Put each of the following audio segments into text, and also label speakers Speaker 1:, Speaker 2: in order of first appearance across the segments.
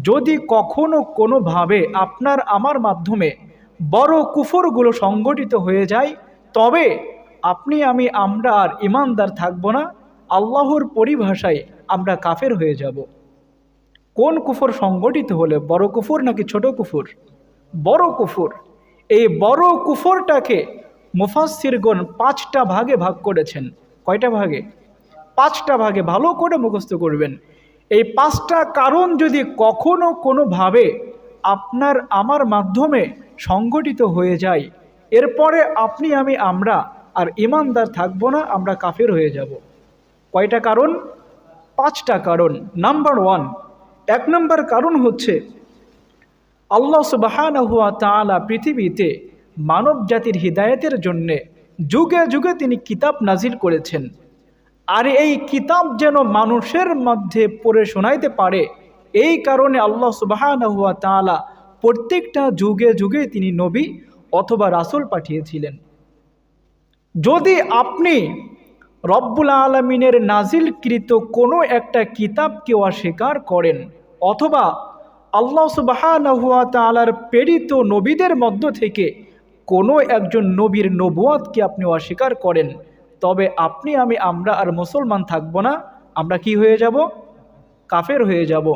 Speaker 1: যদি কখনো কোনোভাবে আপনার আমার মাধ্যমে বড় কুফরগুলো সংগঠিত হয়ে যায়, তবে আপনি আমরা আর ইমানদার থাকব না, আল্লাহর পরিভাষায় আমরা কাফের হয়ে যাব। কোন কুফর সংগঠিত হলে, বড় কুফর নাকি ছোট কুফর? বড় কুফর। এই বড় কুফরটাকে মুফাসসিরগণ 5টা ভাগে ভাগ করেছেন। কয়টা ভাগে? 5টা ভাগে। ভালো করে মুখস্থ করবেন। এই 5টা কারণ যদি কখনো কোনোভাবে আপনার আমার মাধ্যমে সংগঠিত হয়ে যায়, এরপরে আপনি আমরা আর ইমানদার থাকব না, আমরা কাফের হয়ে যাব। কয়টা কারণ? 5টা কারণ। নাম্বার 1, 1 নম্বর কারণ হচ্ছে আল্লাহ সুবহানাহু ওয়া তাআলা পৃথিবীতে মানব জাতির হিদায়াতের জন্যে যুগে যুগে তিনি কিতাব নাজিল করেছেন। আর এই কিতাব যেন মানুষের মধ্যে পড়ে শোনাইতে পারে, এই কারণে আল্লাহ সুবহানাহু ওয়া তাআলা প্রত্যেকটা যুগে যুগে তিনি নবী অথবা রাসূল পাঠিয়েছিলেন। যদি আপনি রব্বুল আলামিনের নাজিলকৃত কোনো একটা কিতাবকে অস্বীকার করেন, অথবা আল্লাহ সুবহানাহু ওয়া তাআলার প্রেরিত নবীদের মধ্য থেকে কোনো একজন নবীর নবুয়তকে আপনি অস্বীকার করেন, তবে আমরা আর মুসলমান থাকব না, আমরা কি হয়ে যাব? কাফের হয়ে যাব।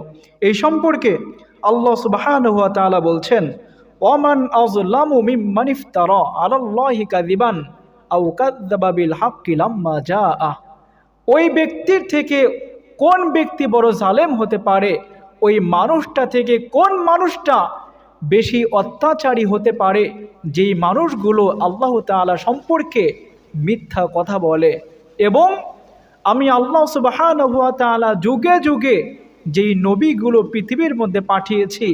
Speaker 1: এই সম্পর্কে আল্লাহ সুবহানাহু ওয়া তাআলা বলছেন, ওয়ামান আযলামু মিম্মান ইফতারা আলাল্লাহি কাযিবান আও কাযযাবা বিল হাক্কি লাম্মা জাআ। ওই ব্যক্তির থেকে কোন ব্যক্তি বড় জালেম হতে পারে? ওই মানুষটা থেকে কোন মানুষটা বেশি অত্যাচারী হতে পারে, যেই মানুষগুলো আল্লাহ তাআলা সম্পর্কে মিথ্যা কথা বলে। এবং আমি আল্লাহ সুবহানাহু ওয়া তাআলা যুগে যুগে যেই নবীগুলো পৃথিবীর মধ্যে পাঠিয়েছি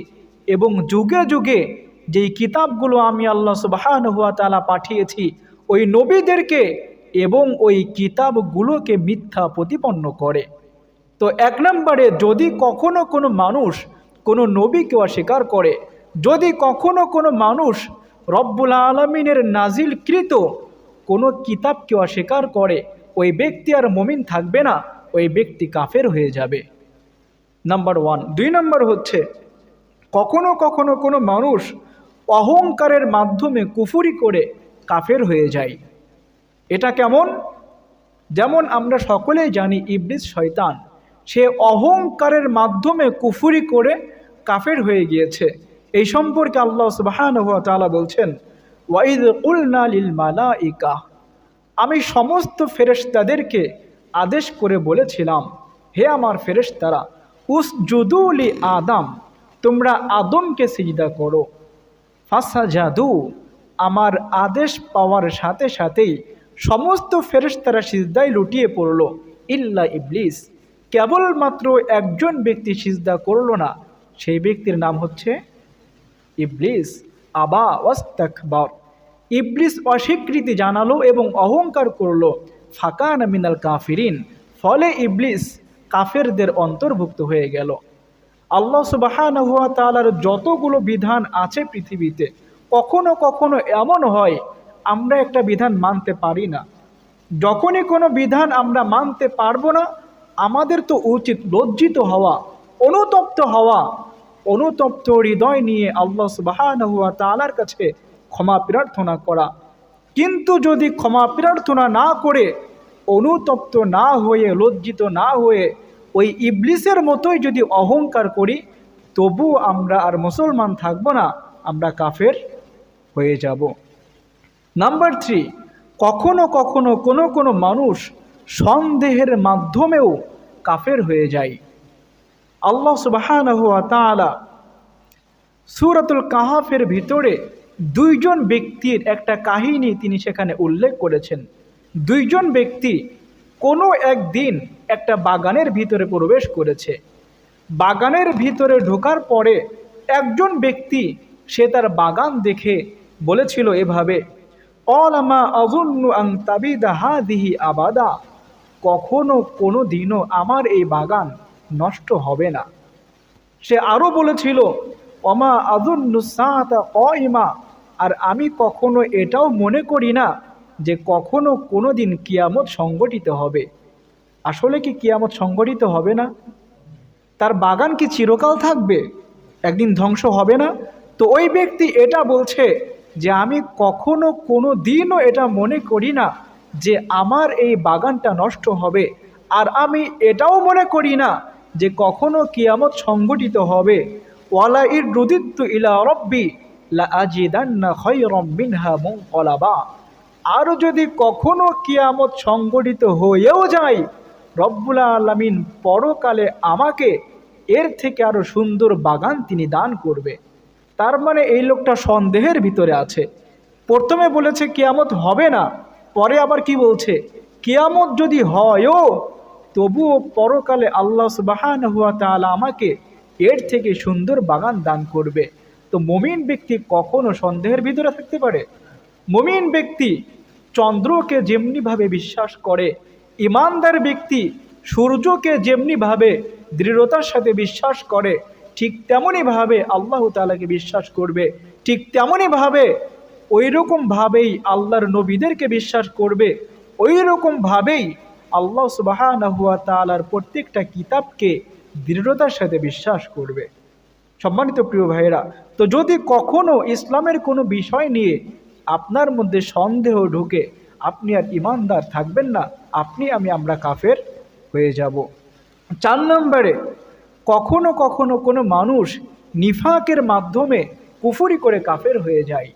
Speaker 1: এবং যুগে যুগে যেই কিতাবগুলো আমি আল্লাহ সুবহানাহু ওয়া তাআলা পাঠিয়েছি, ওই নবীদেরকে এবং ওই কিতাবগুলোকে মিথ্যা প্রতিপন্ন করে। তো 1 নম্বরে, যদি কখনো কোনো মানুষ কোনো নবীকে অস্বীকার করে, যদি কখনো কোনো মানুষ রব্বুল আলামিনের নাজিলকৃত কোনো কিতাবকে অস্বীকার করে, ওই ব্যক্তি আর মুমিন থাকবে না, ওই ব্যক্তি কাফের হয়ে যাবে। নাম্বার 1। 2 নম্বর হচ্ছে, কখনো কখনো কোনো মানুষ অহংকারের মাধ্যমে কুফরি করে কাফের হয়ে যায়। এটা কেমন? যেমন আমরা সকলেই জানি, ইবলিস শয়তান, সে অহংকারের মাধ্যমে কুফরি করে কাফের হয়ে গিয়েছে। এই সম্পর্কে আল্লাহ সুবহানাহু ওয়া তাআলা বলছেন, ওয়াইদ কুলনা লিল মালাইকা, আমি সমস্ত ফেরেশতাদেরকে আদেশ করে বলেছিলাম, হে আমার ফেরেশতারা, উসজুদু লি আদম, তোমরা আদমকে সিজদা করো। ফাসাজাদু, আমার আদেশ পাওয়ার সাথে সাথেই সমস্ত ফেরেশতারা সিজদায় লুটিয়ে পড়ল, ইল্লা ইবলিস, কেবলমাত্র একজন ব্যক্তি সিজদা করল না, সেই ব্যক্তির নাম হচ্ছে ইবলিস। আবা ওয়াস্তাকবার, ইবলিস অস্বীকৃতি জানালো এবং অহংকার করলো। ফাকানা মিনাল কাফিরিন, ফলে ইবলিস কাফেরদের অন্তর্ভুক্ত হয়ে গেল। আল্লাহ সুবহানাহু ওয়া তাআলার যতগুলো বিধান আছে পৃথিবীতে, কখনো কখনো এমন হয় আমরা একটা বিধান মানতে পারি না। যখনই কোনো বিধান আমরা মানতে পারবো না, আমাদের তো উচিত লজ্জিত হওয়া, অনুতপ্ত হওয়া, অনুতপ্ত হৃদয় নিয়ে আল্লাহ সুবহানাহু ওয়া তাআলার কাছে ক্ষমা প্রার্থনা করা। কিন্তু যদি ক্ষমা প্রার্থনা না করে, অনুতপ্ত না হয়ে, লজ্জিত না হয়ে ওই ইবলিসের মতোই যদি অহংকার করি, তবু আমরা আর মুসলমান থাকব না, আমরা কাফের হয়ে যাব। নাম্বার 3, কখনো কখনো কোনো মানুষ সন্দেহের মাধ্যমেও কাফের হয়ে যায়। আল্লাহ সুবহানাহু ওয়া তাআলা সূরাতুল কাহাফের ভিতরে 2 জন ব্যক্তির একটা কাহিনী তিনি সেখানে উল্লেখ করেছেন। 2 জন ব্যক্তি কোনো একদিন একটা বাগানের ভিতরে প্রবেশ করেছে। বাগানের ভিতরে ঢোকার পরে একজন ব্যক্তি সে তার বাগান দেখে বলেছিল এভাবে, অলামা আযুন্নু আন তাবিদা হাযিহি আবাদা, কখনো কোনো দিনও আমার এই বাগান নষ্ট হবে না। সে আরও বলেছিল, ওমা আযুন্নু সাআতা কায়িমা, আর আমি কখনো এটাও মনে করি না যে কখনো কোনো দিন কিয়ামত সংগঠিত হবে। আসলে কি কিয়ামত সংগঠিত হবে না? তার বাগান কি চিরকাল থাকবে? একদিন ধ্বংস হবে না? তো ওই ব্যক্তি এটা বলছে যে আমি কখনো কোনো দিনও এটা মনে করি না যে আমার এই বাগানটা নষ্ট হবে, আর আমি এটাও মনে করি না যে কখনো কিয়ামত সংঘটিত হবে। ওয়ালা ইর রুদিত্তু ইলা রব্বি লা আজিদান্না খায়রাম মিনহা মুনকালাবা। আর যদি কখনো কিয়ামত সংঘটিত হয়েও যায়, রব্বুল আলামিন পরকালে আমাকে এর থেকে আরো সুন্দর বাগান তিনি দান করবে। তার মানে এই লোকটা সন্দেহের ভিতরে আছে। প্রথমে বলেছে কিয়ামত হবে না, পরে আবার কি বলছে, কিয়ামত যদি হয়ও তবুও পরকালে আল্লাহ সুবহানাহু ওয়া তাআলা আমাকে এর থেকে সুন্দর বাগান দান করবে। তো মুমিন ব্যক্তি কখনো সন্দেহের ভিতরে থাকতে পারে? মুমিন ব্যক্তি চন্দ্রকে যেমনিভাবে বিশ্বাস করে, ইমানদার ব্যক্তি সূর্যকে যেমনিভাবে দৃঢ়তার সাথে বিশ্বাস করে, ঠিক তেমনইভাবে আল্লাহ তাআলাকে বিশ্বাস করবে। ঠিক তেমনইভাবে ওই রকমভাবেই আল্লাহর নবীদেরকে বিশ্বাস করবে। ওই রকমভাবেই আল্লাহ সুবহানাহু ওয়া তাআলার প্রত্যেকটা কিতাবকে দৃঢ়তার সাথে বিশ্বাস করবে। সম্মানিত প্রিয় ভাইয়েরা, তো যদি কখনো ইসলামের কোনো বিষয় নিয়ে আপনার মধ্যে সন্দেহ ঢুকে, আপনি আর ইমানদার থাকবেন না, আমরা কাফের হয়ে যাব। 4 নম্বরে, কখনো কখনো কোনো মানুষ নিফাকের মাধ্যমে কুফরি করে কাফের হয়ে যায়।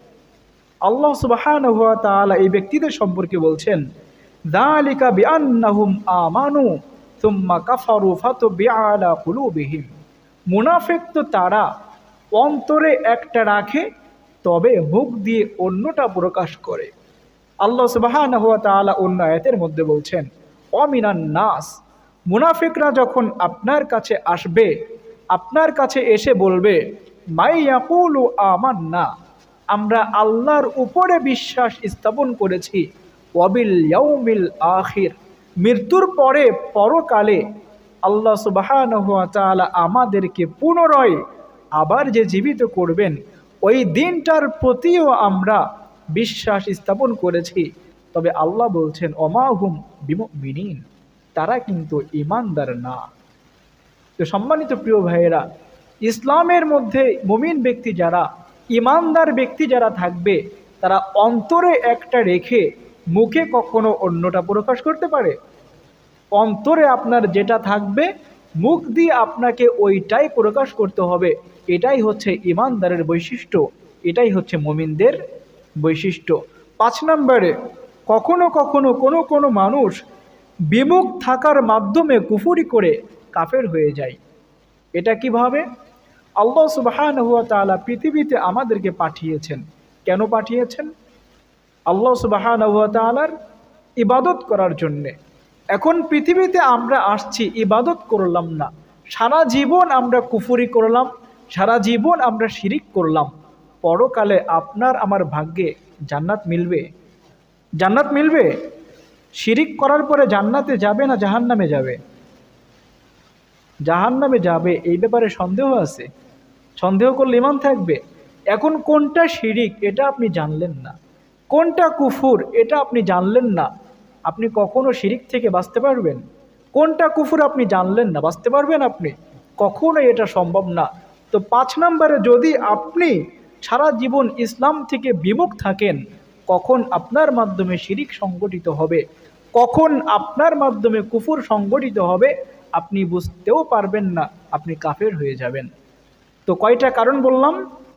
Speaker 1: আল্লাহ সুবহানাহু ওয়া তাআলা এই ব্যক্তিদের সম্পর্কে বলছেন, যালিকা বিআন্নাহুম আমানু সুম্মা কাফারু ফাতুবিআ আলা কুলুবিহিম। মুনাফিক তো তারা অন্তরে একটা রাখে, তবে মুখ দিয়ে অন্যটা প্রকাশ করে। আল্লাহ সুবহানাহু ওয়া তাআলা অন্য আয়াতের মধ্যে বলছেন, অমিনান নাস, মুনাফিকরা যখন আপনার কাছে আসবে, আপনার কাছে এসে বলবে, মাই ইয়াকুলু আমান্না, আমরা আল্লাহর উপরে বিশ্বাস স্থাপন করেছি, ওয়াবিল ইয়াউমিল আখির, মৃত্যুর পরে পরকালে আল্লাহ সুবহানাহু ওয়া তাআলা আমাদেরকে পুনরায় আবার যে জীবিত করবেন, ওই দিনটার প্রতিও আমরা বিশ্বাস স্থাপন করেছি। তবে আল্লাহ বলছেন, ওমাহুম বিমুমিনিন, তারা কিন্তু ঈমানদার না। তো সম্মানিত প্রিয় ভাইয়েরা, ইসলামের মধ্যে মুমিন ব্যক্তি যারা, ঈমানদার ব্যক্তি যারা থাকবে, তারা অন্তরে একটা রেখে মুখে কখনো অন্যটা প্রকাশ করতে পারে? অন্তরে আপনার যেটা থাকবে, মুখ দিয়ে আপনাকে ওইটাই প্রকাশ করতে হবে। এটাই হচ্ছে ঈমানদারের বৈশিষ্ট্য, এটাই হচ্ছে মুমিনদের বৈশিষ্ট্য। 5 নম্বরে, কখনো কখনো কোনো মানুষ বিমুখ থাকার মাধ্যমে কুফরি করে কাফের হয়ে যায়। এটা কিভাবে? আল্লাহ সুবহানাহু ওয়া তাআলা পৃথিবীতে আমাদেরকে পাঠিয়েছেন। কেন পাঠিয়েছেন? আল্লাহ সুবহানাহু ওয়া তাআলার ইবাদত করার জন্যে। এখন পৃথিবীতে আমরা আসছি, ইবাদত করলাম না, সারা জীবন আমরা কুফরি করলাম, সারা জীবন আমরা শিরিক করলাম, পরকালে আপনার আমার ভাগ্যে জান্নাত মিলবে? জান্নাত মিলবে? শিরিক করার পরে জান্নাতে যাবে না জাহান্নামে যাবে? জাহান্নামে যাবে, এই ব্যাপারে সন্দেহ আছে? সন্দেহ করলে ঈমান থাকবে? এখন কোনটা শিরিক এটা আপনি জানলেন না, কোনটা কুফর এটা আপনি জানলেন না, আপনি কখনো শিরিক থেকে বাঁচতে পারবেন? কোনটা কুফর আপনি জানলেন না, বাঁচতে পারবেন আপনি? কখনো এটা সম্ভব না। তো 5 নম্বরে, যদি আপনি সারা জীবন ইসলাম থেকে বিমুখ থাকেন, কখন আপনার মাধ্যমে শিরিক সংগঠিত হবে, কখন আপনার মাধ্যমে কুফর সংগঠিত হবে, আপনি বুঝতেও পারবেন না, আপনি কাফের হয়ে যাবেন। তো কয়টা কারণ বললাম?